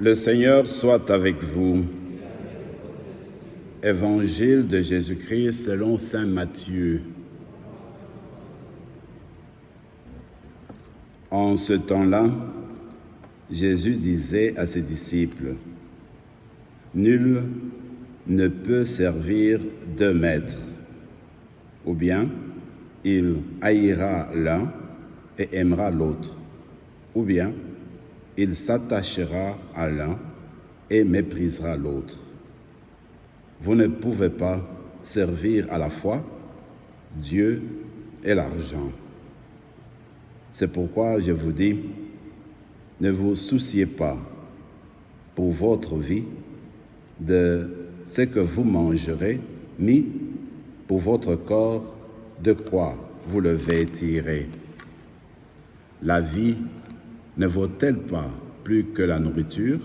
Le Seigneur soit avec vous. Évangile de Jésus-Christ selon saint Matthieu. En ce temps-là, Jésus disait à ses disciples, « Nul ne peut servir deux maîtres, ou bien il haïra l'un et aimera l'autre, ou bien il s'attachera à l'un et méprisera l'autre. Vous ne pouvez pas servir à la fois Dieu et l'argent. C'est pourquoi je vous dis, ne vous souciez pas pour votre vie de ce que vous mangerez, ni pour votre corps de quoi vous le vêtirez. La vie ne vaut-elle pas plus que la nourriture,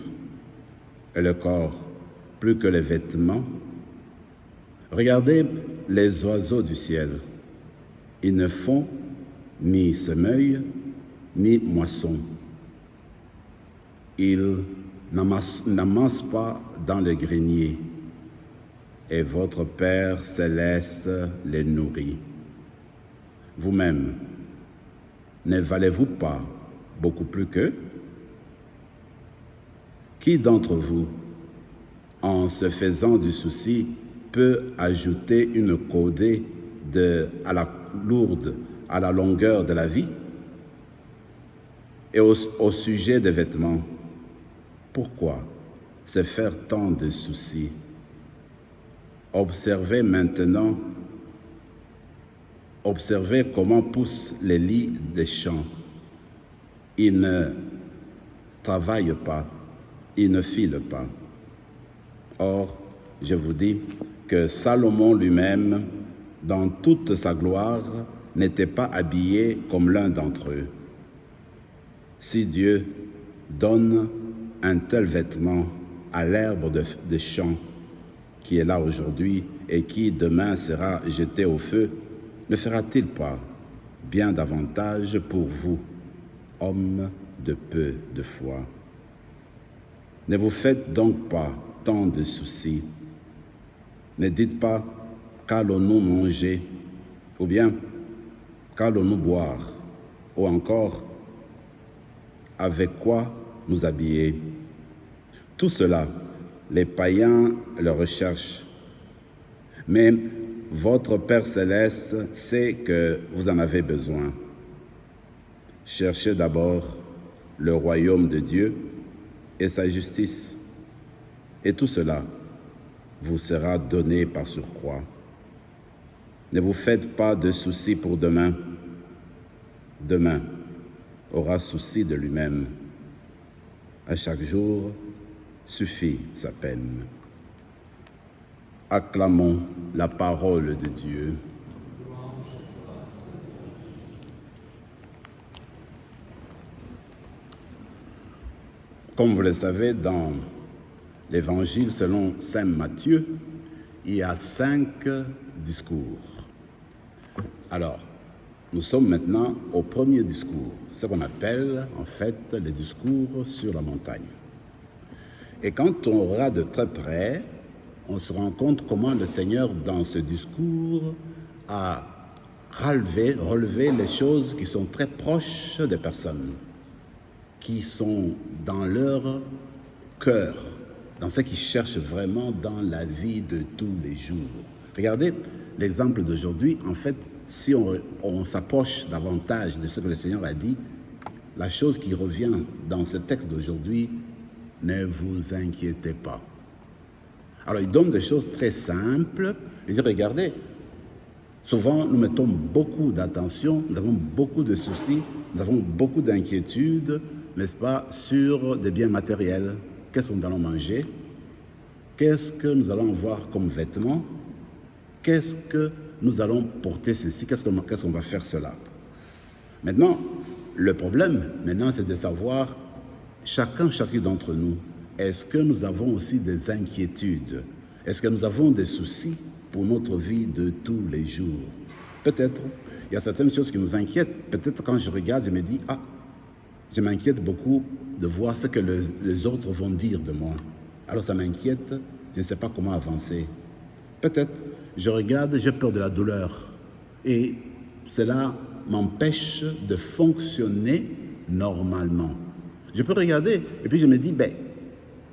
et le corps plus que les vêtements? Regardez les oiseaux du ciel. Ils ne font ni semeuil, ni moisson. Ils n'amassent pas dans le grenier, et votre Père céleste les nourrit. Vous-même, ne valez-vous pas beaucoup plus qu'eux? Qui d'entre vous, en se faisant du souci, peut ajouter une cordée à la longueur de la vie? Et au sujet des vêtements, pourquoi se faire tant de soucis? Observez comment poussent les lys des champs. Ils ne travaillent pas, ils ne filent pas. Or, je vous dis que Salomon lui-même, dans toute sa gloire, n'était pas habillé comme l'un d'entre eux. Si Dieu donne un tel vêtement à l'herbe des champs qui est là aujourd'hui et qui demain sera jeté au feu, ne fera-t-il pas bien davantage pour vous, hommes de peu de foi? Ne vous faites donc pas tant de soucis. Ne dites pas qu'allons-nous manger, ou bien qu'allons-nous boire, ou encore avec quoi nous habiller. Tout cela, les païens le recherchent. Mais votre Père céleste sait que vous en avez besoin. Cherchez d'abord le royaume de Dieu et sa justice, et tout cela vous sera donné par surcroît. Ne vous faites pas de soucis pour demain. Demain aura souci de lui-même. À chaque jour suffit sa peine. Acclamons la parole de Dieu. Comme vous le savez, dans l'Évangile selon saint Matthieu, il y a 5 discours. Alors, nous sommes maintenant au premier discours, ce qu'on appelle en fait le discours sur la montagne. Et quand on regarde de très près, on se rend compte comment le Seigneur, dans ce discours, a relevé les choses qui sont très proches des personnes, qui sont dans leur cœur, dans ce qu'ils cherchent vraiment dans la vie de tous les jours. Regardez l'exemple d'aujourd'hui. En fait, si on s'approche davantage de ce que le Seigneur a dit, la chose qui revient dans ce texte d'aujourd'hui, ne vous inquiétez pas. Alors, il donne des choses très simples. Il dit, regardez, souvent, nous mettons beaucoup d'attention, nous avons beaucoup de soucis, nous avons beaucoup d'inquiétudes, n'est-ce pas, sur des biens matériels. Qu'est-ce que nous allons manger? Qu'est-ce que nous allons avoir comme vêtements? Qu'est-ce que nous allons porter ceci? Qu'est-ce qu'on va faire cela? Maintenant, le problème, c'est de savoir, chacun d'entre nous, est-ce que nous avons aussi des inquiétudes? Est-ce que nous avons des soucis pour notre vie de tous les jours? Peut-être. Il y a certaines choses qui nous inquiètent. Peut-être quand je regarde, je me dis, Je m'inquiète beaucoup de voir ce que les autres vont dire de moi. Alors ça m'inquiète, je ne sais pas comment avancer. Peut-être, je regarde, j'ai peur de la douleur. Et cela m'empêche de fonctionner normalement. Je peux regarder et puis je me dis,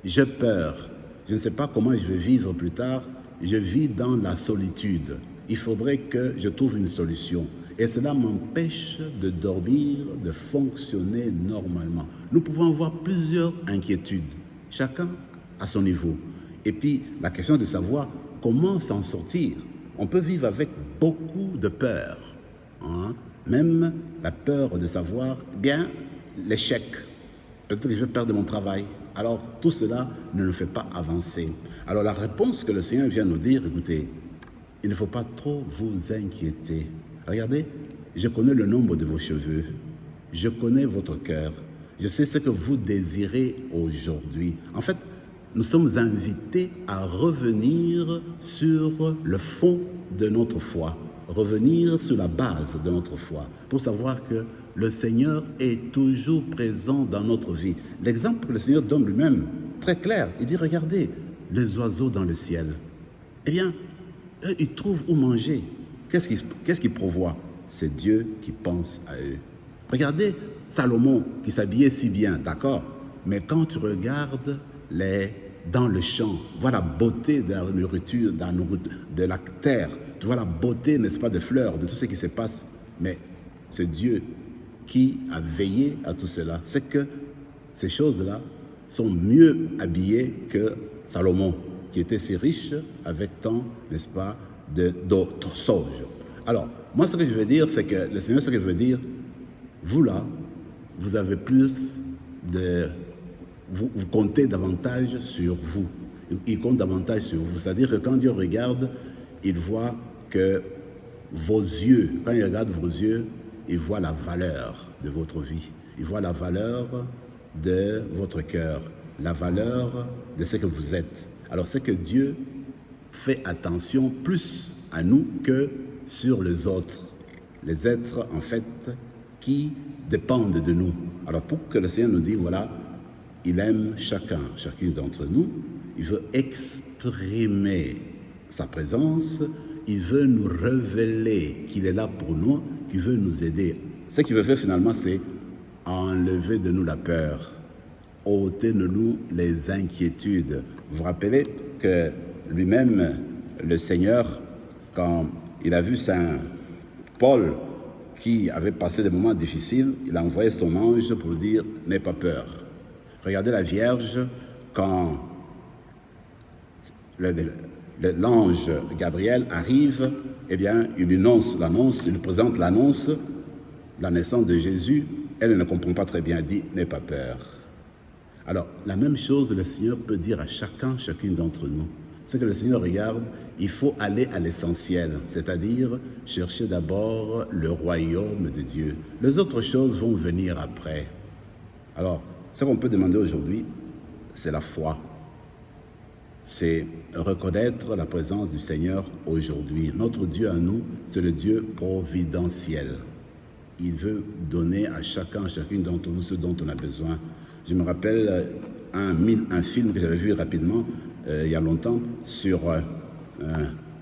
j'ai peur. Je ne sais pas comment je vais vivre plus tard. Je vis dans la solitude. Il faudrait que je trouve une solution. Et cela m'empêche de dormir, de fonctionner normalement. Nous pouvons avoir plusieurs inquiétudes, chacun à son niveau. Et puis, la question de savoir comment s'en sortir. On peut vivre avec beaucoup de peur. Même la peur de savoir, l'échec. Peut-être que je vais perdre mon travail. Alors, tout cela ne nous fait pas avancer. Alors, la réponse que le Seigneur vient nous dire, écoutez, il ne faut pas trop vous inquiéter. Regardez, je connais le nombre de vos cheveux. Je connais votre cœur. Je sais ce que vous désirez aujourd'hui. En fait, nous sommes invités à revenir sur le fond de notre foi, revenir sur la base de notre foi, pour savoir que le Seigneur est toujours présent dans notre vie. L'exemple que le Seigneur donne lui-même, très clair, il dit, regardez, les oiseaux dans le ciel. Eh bien, eux, ils trouvent où manger. Qu'est-ce qu'ils pourvoient? C'est Dieu qui pense à eux. Regardez Salomon qui s'habillait si bien, d'accord? Mais quand tu regardes dans le champ, tu vois la beauté de la nourriture, de la terre, tu vois la beauté, n'est-ce pas, des fleurs, de tout ce qui se passe. Mais c'est Dieu qui a veillé à tout cela. C'est que ces choses-là sont mieux habillées que Salomon, qui était si riche avec tant, n'est-ce pas, d'autres choses. Alors, moi, ce que je veux dire, c'est que le Seigneur, ce que je veux dire, vous là, vous avez plus de... Vous comptez davantage sur vous. Il compte davantage sur vous. C'est-à-dire que quand Dieu regarde, il voit que vos yeux, quand il regarde vos yeux, il voit la valeur de votre vie. Il voit la valeur de votre cœur, la valeur de ce que vous êtes. Alors, c'est que Dieu fait attention plus à nous que sur les autres, les êtres, en fait, qui dépendent de nous. Alors, pour que le Seigneur nous dise, voilà, il aime chacune d'entre nous, il veut exprimer sa présence, il veut nous révéler qu'il est là pour nous, qu'il veut nous aider. Ce qu'il veut faire finalement, c'est enlever de nous la peur, ôter de nous les inquiétudes. Vous vous rappelez que lui-même, le Seigneur, quand il a vu Saint Paul qui avait passé des moments difficiles, il a envoyé son ange pour lui dire « N'aie pas peur ». Regardez la Vierge, quand l'ange Gabriel arrive, eh bien, il lui présente l'annonce, la naissance de Jésus. Elle ne comprend pas très bien, elle dit « N'aie pas peur ». Alors, la même chose, le Seigneur peut dire à chacune d'entre nous. Ce que le Seigneur regarde, il faut aller à l'essentiel, c'est-à-dire chercher d'abord le royaume de Dieu. Les autres choses vont venir après. Alors, ce qu'on peut demander aujourd'hui, c'est la foi. C'est reconnaître la présence du Seigneur aujourd'hui. Notre Dieu à nous, c'est le Dieu providentiel. Il veut donner à chacune d'entre nous ce dont on a besoin. Je me rappelle un film que j'avais vu rapidement il y a longtemps sur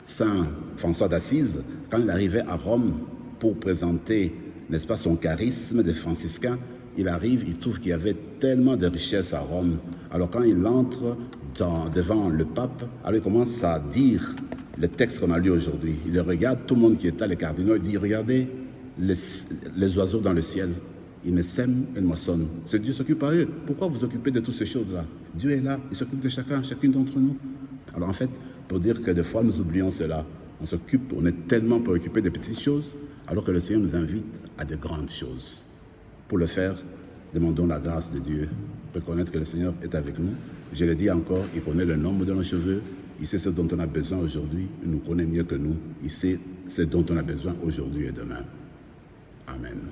Saint François d'Assise, quand il arrivait à Rome pour présenter, n'est-ce pas, son charisme des franciscains. Il arrive, il trouve qu'il y avait tellement de richesses à Rome. Alors quand il entre devant le pape, alors il commence à dire le texte qu'on a lu aujourd'hui. Il regarde tout le monde qui est là, les cardinaux, il dit, regardez les oiseaux dans le ciel. Ils ne sèment et ne moissonnent. C'est Dieu qui s'occupe à eux. Pourquoi vous occupez de toutes ces choses-là? Dieu est là, il s'occupe de chacune d'entre nous. Alors en fait, pour dire que des fois nous oublions cela, on est tellement préoccupé des petites choses, alors que le Seigneur nous invite à de grandes choses. Pour le faire, demandons la grâce de Dieu, reconnaître que le Seigneur est avec nous. Je le dis encore, il connaît le nombre de nos cheveux, il sait ce dont on a besoin aujourd'hui, il nous connaît mieux que nous, il sait ce dont on a besoin aujourd'hui et demain. Amen.